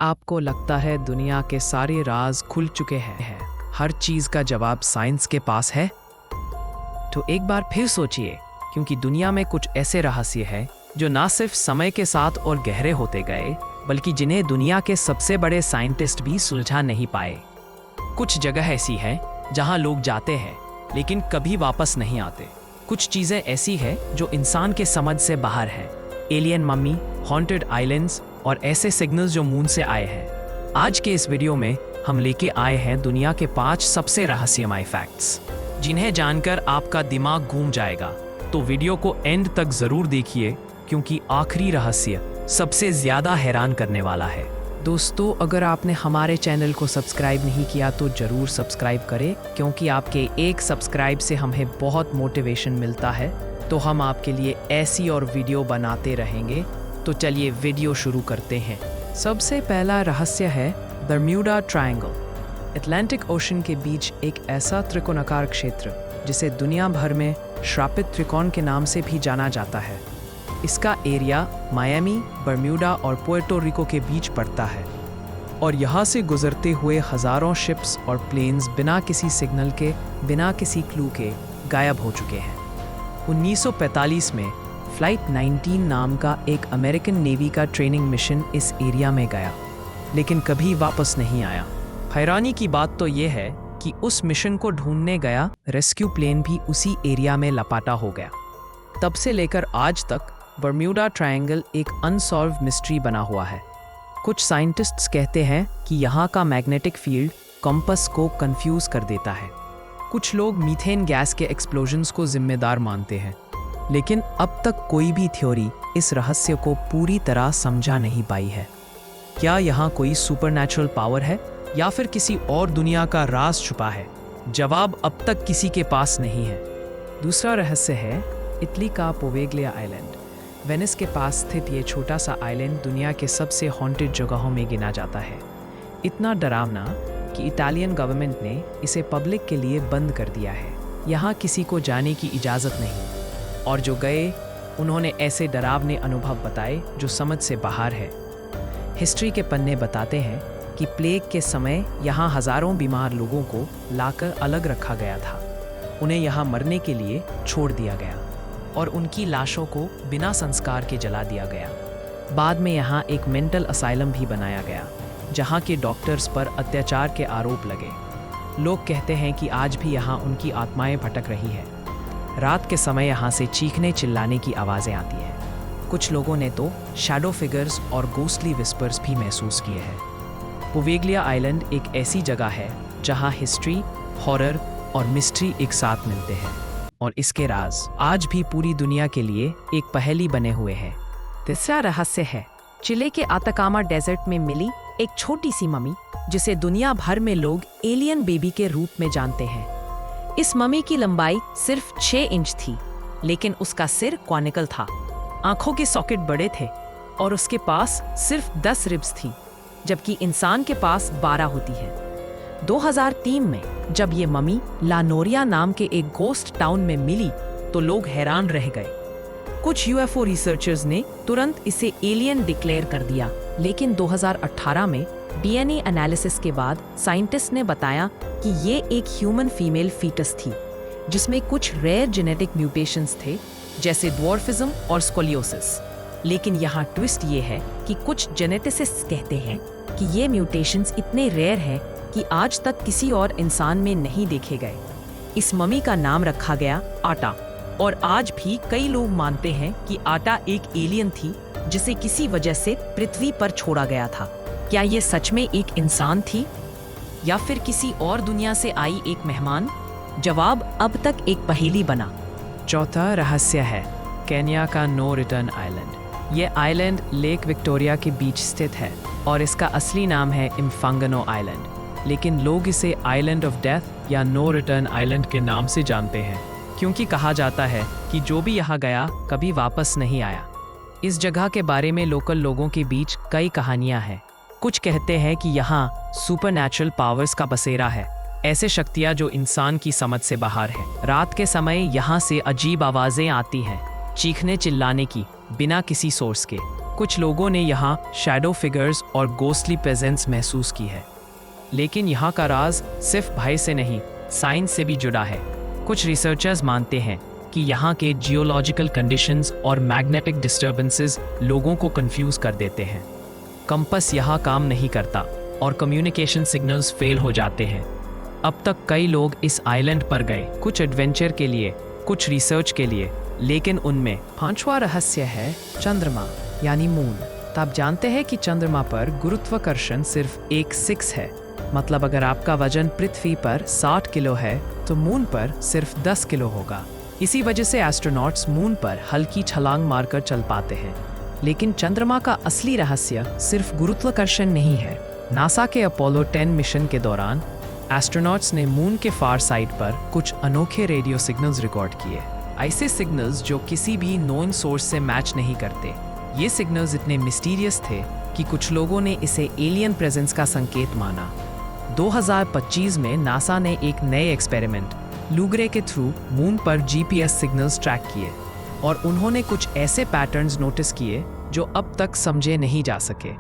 आपको लगता है दुनिया के सारे राज खुल चुके हैं, हर चीज का जवाब साइंस के पास है? तो एक बार फिर सोचिए, क्योंकि दुनिया में कुछ ऐसे रहस्य हैं जो ना सिर्फ समय के साथ और गहरे होते गए, बल्कि जिन्हें दुनिया के सबसे बड़े साइंटिस्ट भी सुलझा नहीं पाए। कुछ जगह ऐसी है जहां लोग जाते हैं लेकिन कभी वापस नहीं आते। कुछ चीजें ऐसी हैं जो इंसान के समझ से बाहर है। एलियन मम्मी, हॉन्टेड आइलैंड्स और ऐसे सिग्नल्स जो मून से आए हैं। आज के इस वीडियो में हम लेके आए हैं दुनिया के 5 सबसे रहस्यमय फैक्ट्स, जिन्हें जानकर आपका दिमाग घूम जाएगा। तो वीडियो को एंड तक जरूर देखिए, क्योंकि आखिरी रहस्य सबसे ज्यादा हैरान करने वाला है। दोस्तों, अगर आपने हमारे चैनल को सब्सक्राइब नहीं किया तो जरूर सब्सक्राइब करें, क्योंकि आपके एक सब्सक्राइब से हमें बहुत मोटिवेशन मिलता है। तो हम आपके लिए ऐसी और वीडियो बनाते रहेंगे। तो चलिए वीडियो शुरू करते हैं। सबसे पहला रहस्य है बर्म्यूडा ट्रायंगल। अटलांटिक ओशन के बीच एक ऐसा त्रिकोणाकार क्षेत्र जिसे दुनिया भर में श्रापित त्रिकोण के नाम से भी जाना जाता है। इसका एरिया मायामी, बर्म्यूडा और पुएर्टो रिको के बीच पड़ता है, और यहाँ से गुजरते हुए हजारों शिप्स और प्लेन्स बिना किसी सिग्नल के, बिना किसी क्लू के गायब हो चुके हैं। 1945 में फ्लाइट 19 नाम का एक अमेरिकन नेवी का ट्रेनिंग मिशन इस एरिया में गया, लेकिन कभी वापस नहीं आया। हैरानी की बात तो ये है कि उस मिशन को ढूंढने गया रेस्क्यू प्लेन भी उसी एरिया में लापता हो गया। तब से लेकर आज तक बर्म्यूडा ट्रायंगल एक अनसॉल्व मिस्ट्री बना हुआ है। कुछ साइंटिस्ट्स कहते हैं कि यहाँ का मैग्नेटिक फील्ड कंपास को कंफ्यूज कर देता है। कुछ लोग मीथेन गैस के एक्सप्लोजन्स को जिम्मेदार मानते हैं, लेकिन अब तक कोई भी थ्योरी इस रहस्य को पूरी तरह समझा नहीं पाई है। क्या यहाँ कोई सुपरनैचुरल पावर है या फिर किसी और दुनिया का राज छुपा है? जवाब अब तक किसी के पास नहीं है। दूसरा रहस्य है इटली का पोवेग्लिया आइलैंड। वेनिस के पास स्थित ये छोटा सा आइलैंड दुनिया के सबसे हॉन्टेड जगहों में गिना जाता है। इतना डरावना कि इटालियन गवर्नमेंट ने इसे पब्लिक के लिए बंद कर दिया है। यहाँ किसी को जाने की इजाज़त नहीं, और जो गए उन्होंने ऐसे डरावने अनुभव बताए जो समझ से बाहर है। हिस्ट्री के पन्ने बताते हैं कि प्लेग के समय यहाँ हज़ारों बीमार लोगों को लाकर अलग रखा गया था। उन्हें यहाँ मरने के लिए छोड़ दिया गया और उनकी लाशों को बिना संस्कार के जला दिया गया। बाद में यहाँ एक मेंटल असाइलम भी बनाया गया, जहाँ के डॉक्टर्स पर अत्याचार के आरोप लगे। लोग कहते हैं कि आज भी यहाँ उनकी आत्माएं भटक रही है। रात के समय यहाँ से चीखने चिल्लाने की आवाज़ें आती हैं। कुछ लोगों ने तो शैडो फिगर्स और गोस्टली विस्पर्स भी महसूस किए हैं। पोवेग्लिया आइलैंड एक ऐसी जगह है जहाँ हिस्ट्री, हॉरर और मिस्ट्री एक साथ मिलते हैं, और इसके राज आज भी पूरी दुनिया के लिए एक पहेली बने हुए हैं। तीसरा रहस्य है चिले के आताकामा डेजर्ट में मिली एक छोटी सी मम्मी, जिसे दुनिया भर में लोग एलियन बेबी के रूप में जानते हैं। इस मम्मी की लंबाई सिर्फ 6 इंच थी, लेकिन उसका सिर कॉनिकल था, आंखों के सॉकेट बड़े थे और उसके पास सिर्फ 10 रिब्स थी, जबकि इंसान के पास 12 होती है। 2003 में जब ये मम्मी लानोरिया नाम के एक गोस्ट टाउन में मिली तो लोग हैरान रह गए। कुछ यूएफओ रिसर्चर्स ने तुरंत इसे एलियन डिक्लेयर कर दिया, लेकिन 2018 में डीएनए एनालिसिस के बाद साइंटिस्ट ने बताया कि ये एक ह्यूमन फीमेल फीटस थी, जिसमें कुछ रेयर जेनेटिक म्यूटेशंस थे, जैसे ड्वार्फिज्म और स्कोलियोसिस। लेकिन यहाँ ट्विस्ट ये है कि कुछ जेनेटिसिस्ट्स कहते हैं कि ये म्यूटेशंस इतने रेयर हैं कि आज तक किसी और इंसान में नहीं देखे गए। इस मम्मी का नाम रखा गया आटा, और आज भी कई लोग मानते हैं कि आटा एक एलियन थी जिसे किसी वजह से पृथ्वी पर छोड़ा गया था। क्या ये सच में एक इंसान थी या फिर किसी और दुनिया से आई एक मेहमान? जवाब अब तक एक पहेली बना। चौथा रहस्य है केन्या का नो रिटर्न आइलैंड। ये आइलैंड लेक विक्टोरिया के बीच स्थित है और इसका असली नाम है इम्फांगनो आइलैंड, लेकिन लोग इसे आइलैंड ऑफ डेथ या नो रिटर्न आइलैंड के नाम से जानते हैं, क्योंकि कहा जाता है कि जो भी यहाँ गया कभी वापस नहीं आया। इस जगह के बारे में लोकल लोगों के बीच कई कहानियां हैं। कुछ कहते हैं कि यहाँ सुपरनैचुरल पावर्स का बसेरा है, ऐसे शक्तियाँ जो इंसान की समझ से बाहर है। रात के समय यहाँ से अजीब आवाज़ें आती हैं, चीखने चिल्लाने की, बिना किसी सोर्स के। कुछ लोगों ने यहाँ शैडो फिगर्स और गोस्टली प्रेजेंस महसूस की है, लेकिन यहाँ का राज सिर्फ भय से नहीं, साइंस से भी जुड़ा है। कुछ रिसर्चर्स मानते हैं कि यहाँ के जियोलॉजिकल कंडीशंस और मैग्नेटिक डिस्टर्बेंसेस लोगों को कंफ्यूज कर देते हैं। कंपास यहाँ काम नहीं करता और कम्युनिकेशन सिग्नल्स फेल हो जाते हैं। अब तक कई लोग इस आइलैंड पर गए, कुछ एडवेंचर के लिए, कुछ रिसर्च के लिए, लेकिन उनमें 5वां रहस्य है चंद्रमा यानी मून। तो आप जानते हैं कि चंद्रमा पर गुरुत्वाकर्षण सिर्फ 6 है। मतलब अगर आपका वजन पृथ्वी पर 60 किलो है तो मून पर सिर्फ 10 किलो होगा। इसी वजह से एस्ट्रोनॉट्स मून पर हल्की छलांग मारकर चल पाते हैं। लेकिन चंद्रमा का असली रहस्य सिर्फ गुरुत्वाकर्षण नहीं है। नासा के अपोलो 10 मिशन के दौरान एस्ट्रोनॉट्स ने मून के फार साइड पर कुछ अनोखे रेडियो सिग्नल्स रिकॉर्ड किए। ऐसे सिग्नल्स जो किसी भी नोन सोर्स से मैच नहीं करते। ये सिग्नल्स इतने मिस्टीरियस थे कि कुछ लोगों ने इसे एलियन प्रेजेंस का संकेत माना। 2025 में नासा ने एक नए एक्सपेरिमेंट लूग्रे के थ्रू मून पर जीपीएस सिग्नल्स ट्रैक किए और उन्होंने कुछ ऐसे पैटर्न्स नोटिस किए जो अब तक समझे नहीं जा सके।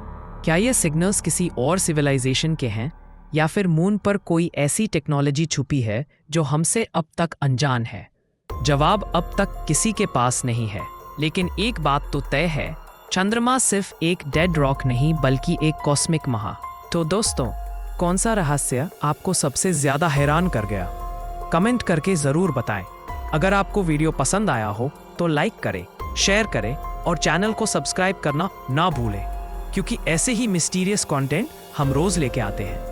क्या ये सिग्नल्स किसी और सिविलाइजेशन के हैं या फिर मून पर कोई ऐसी टेक्नोलॉजी छुपी है जो हमसे अब तक अनजान है? जवाब अब तक किसी के पास नहीं है, लेकिन एक बात तो तय है, चंद्रमा सिर्फ एक डेड रॉक नहीं बल्कि एक कॉस्मिक महा। तो दोस्तों, कौन सा रहस्य आपको सबसे ज्यादा हैरान कर गया? कमेंट करके जरूर बताएं। अगर आपको वीडियो पसंद आया हो तो लाइक करें, शेयर करें और चैनल को सब्सक्राइब करना ना भूलें, क्योंकि ऐसे ही मिस्टीरियस कंटेंट हम रोज लेके आते हैं।